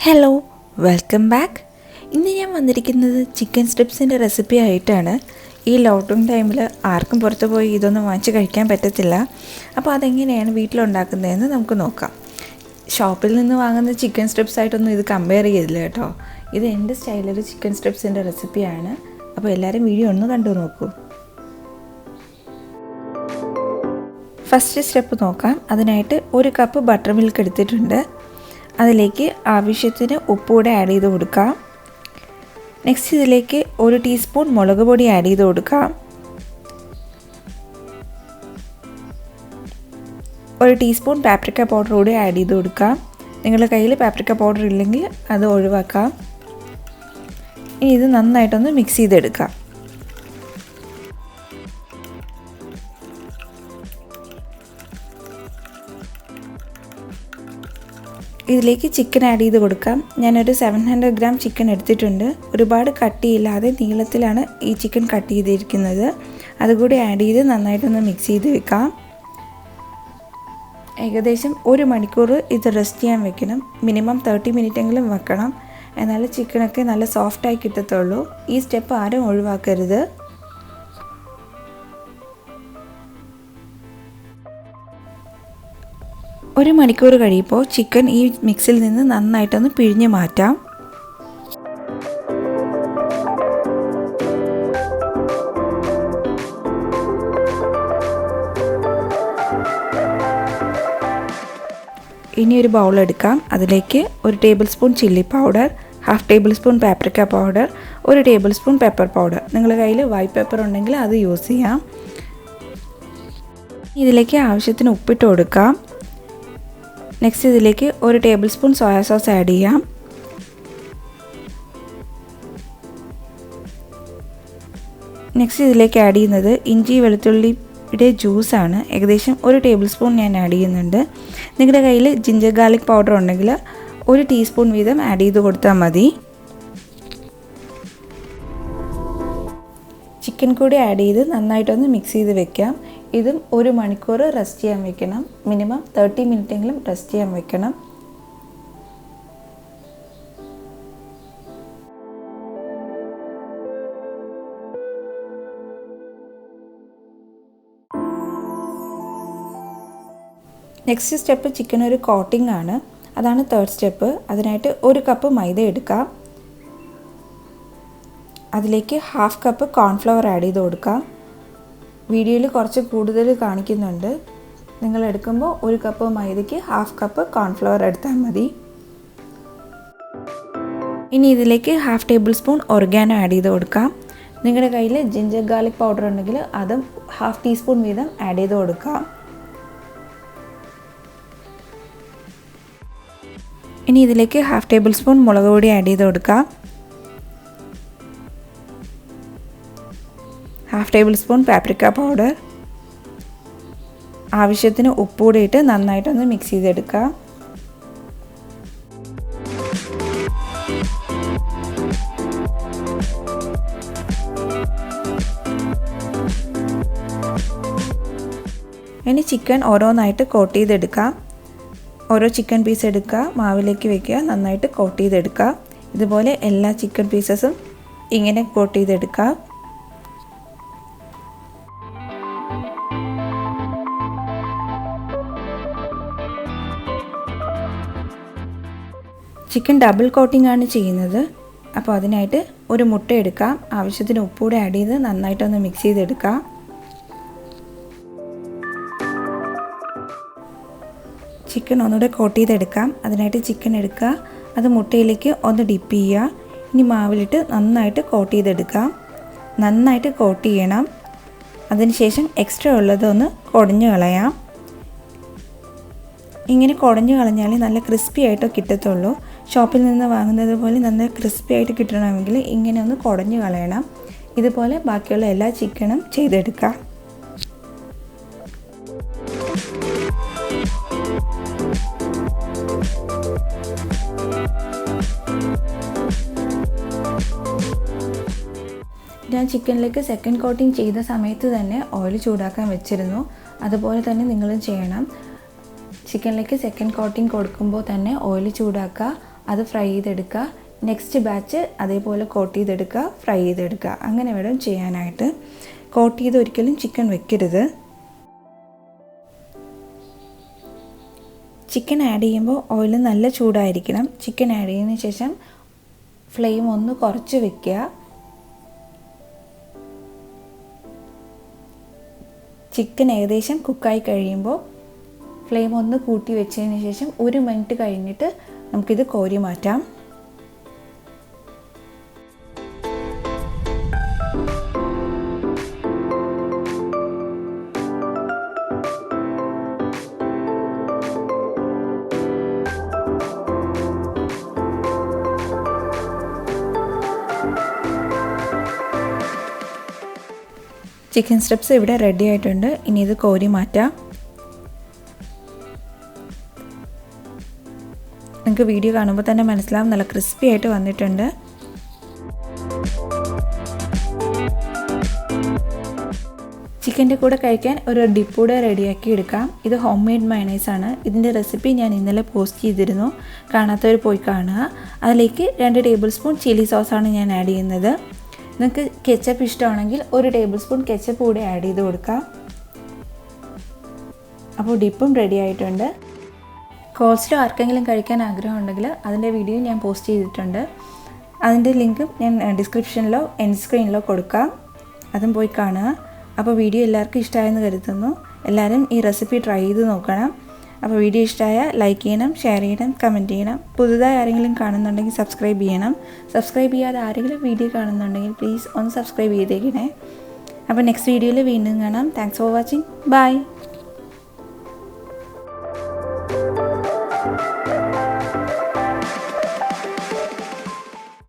Hello, welcome back. ഇന്ന് ഞാൻ വന്നിരിക്കുന്നത് ചിക്കൻ സ്ട്രിപ്സിൻ്റെ റെസിപ്പി ആയിട്ടാണ്. ഈ ലോക്ക്ഡൗൺ ടൈമിൽ ആർക്കും പുറത്ത് പോയി ഇതൊന്നും വാങ്ങിച്ച് കഴിക്കാൻ പറ്റത്തില്ല. അപ്പോൾ അതെങ്ങനെയാണ് വീട്ടിലുണ്ടാക്കുന്നതെന്ന് നമുക്ക് നോക്കാം. ഷോപ്പിൽ നിന്ന് വാങ്ങുന്ന ചിക്കൻ സ്ട്രിപ്സ് ആയിട്ടൊന്നും ഇത് കമ്പയർ ചെയ്തില്ല കേട്ടോ. ഇത് എൻ്റെ സ്റ്റൈലിൽ ചിക്കൻ സ്ട്രിപ്സിൻ്റെ റെസിപ്പിയാണ്. അപ്പോൾ എല്ലാവരും വീഡിയോ ഒന്ന് കണ്ടു നോക്കൂ. ഫസ്റ്റ് സ്റ്റെപ്പ് നോക്കാം. അതിനായിട്ട് 1 കപ്പ് ബട്ടർ മിൽക്ക് എടുത്തിട്ടുണ്ട്. അതിലേക്ക് ആവശ്യത്തിന് ഉപ്പുകൂടെ ആഡ് ചെയ്ത് കൊടുക്കാം. നെക്സ്റ്റ് ഇതിലേക്ക് 1 ടീസ്പൂൺ മുളക് പൊടി ആഡ് ചെയ്ത് കൊടുക്കാം. 1 ടീസ്പൂൺ പാപ്രിക്ക പൗഡർ കൂടി ആഡ് ചെയ്ത് കൊടുക്കാം. നിങ്ങളുടെ കയ്യിൽ പാപ്രിക്ക പൗഡർ ഇല്ലെങ്കിൽ അത് ഒഴിവാക്കാം. ഇനി ഇത് നന്നായിട്ടൊന്ന് മിക്സ് ചെയ്തെടുക്കാം. ഇതിലേക്ക് ചിക്കൻ ആഡ് ചെയ്ത് കൊടുക്കാം. ഞാനൊരു 700 ഗ്രാം ചിക്കൻ എടുത്തിട്ടുണ്ട്. ഒരുപാട് കട്ടിയില്ലാതെ നീളത്തിലാണ് ഈ ചിക്കൻ കട്ട് ചെയ്തിരിക്കുന്നത്. അതുകൂടി ആഡ് ചെയ്ത് നന്നായിട്ടൊന്ന് മിക്സ് ചെയ്ത് വെക്കാം. ഏകദേശം 1 മണിക്കൂർ ഇത് റെസ്റ്റ് ചെയ്യാൻ വെക്കണം. മിനിമം 30 മിനിറ്റെങ്കിലും വെക്കണം. എന്നാലും ചിക്കനൊക്കെ നല്ല സോഫ്റ്റായി കിട്ടത്തുള്ളൂ. ഈ സ്റ്റെപ്പ് ആരും ഒഴിവാക്കരുത്. ഒരു മണിക്കൂർ കഴിയുമ്പോൾ ചിക്കൻ ഈ മിക്സിൽ നിന്ന് നന്നായിട്ടൊന്ന് പിഴിഞ്ഞ് മാറ്റാം. ഇനി ഒരു ബൗൾ എടുക്കാം. അതിലേക്ക് 1 table spoon chilli powder, 1/2 table spoon paprika powder, 1 table spoon pepper powder. നിങ്ങളുടെ കയ്യിൽ വൈറ്റ് പെപ്പർ ഉണ്ടെങ്കിൽ അത് യൂസ് ചെയ്യാം. ഇതിലേക്ക് ആവശ്യത്തിന് ഉപ്പിട്ട് കൊടുക്കാം. നെക്സ്റ്റ് ഇതിലേക്ക് 1 table spoon soya sauce add ചെയ്യാം. നെക്സ്റ്റ് ഇതിലേക്ക് ആഡ് ചെയ്യുന്നത് ഇഞ്ചി വെളുത്തുള്ളിയുടെ ജ്യൂസാണ്. ഏകദേശം 1 ടേബിൾ സ്പൂൺ ഞാൻ ആഡ് ചെയ്യുന്നുണ്ട്. നിങ്ങളുടെ കയ്യിൽ ജിഞ്ചർ ഗാർലിക് പൗഡർ ഉണ്ടെങ്കിൽ 1 ടീസ്പൂൺ വീതം ആഡ് ചെയ്ത് കൊടുത്താൽ മതി. ചിക്കൻ കൂടി ആഡ് ചെയ്ത് നന്നായിട്ടൊന്ന് മിക്സ് ചെയ്ത് വെക്കാം. ഇതും 1 മണിക്കൂർ റെസ്റ്റ് ചെയ്യാൻ വെക്കണം. മിനിമം 30 മിനിറ്റെങ്കിലും റെസ്റ്റ് ചെയ്യാൻ വെക്കണം. നെക്സ്റ്റ് സ്റ്റെപ്പ് ചിക്കൻ ഒരു കോട്ടിംഗ് ആണ്. അതാണ് 3rd സ്റ്റെപ്പ്. അതിനായിട്ട് 1 കപ്പ് മൈദ എടുക്കാം. അതിലേക്ക് 1/2 കപ്പ് കോൺഫ്ലവർ ആഡ് ചെയ്ത് കൊടുക്കാം. വീഡിയോയിൽ കുറച്ച് കൂടുതൽ കാണിക്കുന്നുണ്ട്. നിങ്ങൾ എടുക്കുമ്പോൾ 1 കപ്പ് മൈദയ്ക്ക് 1/2 കപ്പ് കോൺഫ്ലവർ എടുത്താൽ മതി. ഇനി ഇതിലേക്ക് 1/2 ടേബിൾ സ്പൂൺ ഒറിഗാനോ ആഡ് ചെയ്ത് കൊടുക്കാം. നിങ്ങളുടെ കയ്യിൽ ജിഞ്ചർ ഗാർലിക് പൗഡർ ഉണ്ടെങ്കിൽ അതും 1/2 ടീസ്പൂൺ വീതം ആഡ് ചെയ്ത് കൊടുക്കാം. ഇനി ഇതിലേക്ക് 1/2 ടേബിൾ സ്പൂൺ മുളക് പൊടി ആഡ് ചെയ്ത് കൊടുക്കാം. 1/2 ടേബിൾ സ്പൂൺ പാപ്രിക്ക പൗഡർ, ആവശ്യത്തിന് ഉപ്പ് കൂടി ഇട്ട് നന്നായിട്ടൊന്ന് മിക്സ് ചെയ്തെടുക്കാം. ഇനി ചിക്കൻ ഓരോന്നായിട്ട് കോട്ട് ചെയ്തെടുക്കാം. ഓരോ ചിക്കൻ പീസ് എടുക്കുക, മാവിലേക്ക് വെക്കുക, നന്നായിട്ട് കോട്ട് ചെയ്തെടുക്കുക. ഇതുപോലെ എല്ലാ ചിക്കൻ പീസസും ഇങ്ങനെ കോട്ട് ചെയ്തെടുക്കുക. ചിക്കൻ ഡബിൾ കോട്ടിംഗ് ആണ് ചെയ്യുന്നത്. അപ്പോൾ അതിനായിട്ട് 1 മുട്ട എടുക്കാം. ആവശ്യത്തിന് ഉപ്പൂടെ ആഡ് ചെയ്ത് നന്നായിട്ടൊന്ന് മിക്സ് ചെയ്തെടുക്കാം. ചിക്കൻ ഒന്നുകൂടെ കോട്ട് ചെയ്തെടുക്കാം. അതിനായിട്ട് ചിക്കൻ എടുക്കുക, അത് മുട്ടയിലേക്ക് ഒന്ന് ഡിപ്പ് ചെയ്യുക. ഇനി മാവിലിട്ട് നന്നായിട്ട് കോട്ട് ചെയ്തെടുക്കാം. നന്നായിട്ട് കോട്ട് ചെയ്യണം. അതിനുശേഷം എക്സ്ട്രാ ഉള്ളതൊന്ന് കുടഞ്ഞു കളയാം. ഇങ്ങനെ കുടഞ്ഞു കളഞ്ഞാൽ നല്ല ക്രിസ്പി ആയിട്ട് കിട്ടത്തുള്ളൂ. ഷോപ്പിൽ നിന്ന് വാങ്ങുന്നത് പോലെ നല്ല ക്രിസ്പി ആയിട്ട് കിട്ടണമെങ്കിൽ ഇങ്ങനെ ഒന്ന് കുടഞ്ഞു കളയണം. ഇതുപോലെ ബാക്കിയുള്ള എല്ലാ ചിക്കനും ചെയ്തെടുക്കാം. ഞാൻ ചിക്കനിലേക്ക് സെക്കൻഡ് കോട്ടിംഗ് ചെയ്ത സമയത്ത് തന്നെ ഓയിൽ ചൂടാക്കാൻ വെച്ചിരുന്നു. അതുപോലെ തന്നെ നിങ്ങളും ചെയ്യണം. ചിക്കനിലേക്ക് സെക്കൻഡ് കോട്ടിംഗ് കൊടുക്കുമ്പോൾ തന്നെ ഓയിൽ ചൂടാക്കുക. അത് ഫ്രൈ ചെയ്തെടുക്കുക. നെക്സ്റ്റ് ബാച്ച് അതേപോലെ കോട്ട് ചെയ്തെടുക്കുക, ഫ്രൈ ചെയ്തെടുക്കുക. അങ്ങനെ വേണം ചെയ്യാനായിട്ട്. കോട്ട് ചെയ്ത് ഒരിക്കലും ചിക്കൻ വെക്കരുത്. ചിക്കൻ ആഡ് ചെയ്യുമ്പോൾ ഓയിൽ നല്ല ചൂടായിരിക്കണം. ചിക്കൻ ആഡ് ചെയ്തതിന് ശേഷം ഫ്ലെയിം ഒന്ന് കുറച്ച് വെക്കുക. ചിക്കൻ ഏകദേശം കുക്കായി കഴിയുമ്പോൾ ഫ്ലെയിം ഒന്ന് കൂട്ടി വെച്ചതിന് ശേഷം 1 മിനിറ്റ് കഴിഞ്ഞിട്ട് നമുക്കിത് കോരി മാറ്റാം. ചിക്കൻ സ്ട്രിപ്സ് ഇവിടെ റെഡി ആയിട്ടുണ്ട്. ഇനി ഇത് കോരി മാറ്റാം. നിങ്ങൾക്ക് വീഡിയോ കാണുമ്പോൾ തന്നെ മനസ്സിലാവും, നല്ല ക്രിസ്പി ആയിട്ട് വന്നിട്ടുണ്ട്. ചിക്കൻ്റെ കൂടെ കഴിക്കാൻ ഒരു ഡിപ്പ് കൂടെ റെഡിയാക്കി എടുക്കാം. ഇത് ഹോം മെയ്ഡ് മയണൈസ് ആണ്. ഇതിൻ്റെ റെസിപ്പി ഞാൻ ഇന്നലെ പോസ്റ്റ് ചെയ്തിരുന്നു, കാണാത്തവർ പോയി കാണുക. അതിലേക്ക് 2 ടേബിൾ സ്പൂൺ ചില്ലി സോസാണ് ഞാൻ ആഡ് ചെയ്യുന്നത്. നിങ്ങൾക്ക് കെച്ചപ്പ് ഇഷ്ടമാണെങ്കിൽ 1 ടേബിൾ സ്പൂൺ കെച്ചപ്പ് കൂടെ ആഡ് ചെയ്ത് കൊടുക്കാം. അപ്പോൾ ഡിപ്പും റെഡി ആയിട്ടുണ്ട്. കോൾസ്ലോ ആർക്കെങ്കിലും കഴിക്കാൻ ആഗ്രഹമുണ്ടെങ്കിൽ അതിൻ്റെ വീഡിയോ ഞാൻ പോസ്റ്റ് ചെയ്തിട്ടുണ്ട്. അതിൻ്റെ ലിങ്ക് ഞാൻ ഡിസ്ക്രിപ്ഷനിലോ എൻഡ് സ്ക്രീനിലോ കൊടുക്കാം. അതും പോയി കാണുക. അപ്പോൾ വീഡിയോ എല്ലാവർക്കും ഇഷ്ടമായെന്ന് കരുതുന്നു. എല്ലാവരും ഈ റെസിപ്പി ട്രൈ ചെയ്ത് നോക്കണം. അപ്പോൾ വീഡിയോ ഇഷ്ടമായാൽ ലൈക്ക് ചെയ്യണം, ഷെയർ ചെയ്യണം, കമൻറ്റ് ചെയ്യണം. പുതുതായി ആരെങ്കിലും കാണുന്നുണ്ടെങ്കിൽ സബ്സ്ക്രൈബ് ചെയ്യണം. സബ്സ്ക്രൈബ് ചെയ്യാതെ ആരെങ്കിലും വീഡിയോ കാണുന്നുണ്ടെങ്കിൽ പ്ലീസ് ഒന്ന് സബ്സ്ക്രൈബ് ചെയ്തേക്കണേ. അപ്പോൾ നെക്സ്റ്റ് വീഡിയോയിൽ വീണ്ടും കാണാം. Thanks for watching. ബൈ.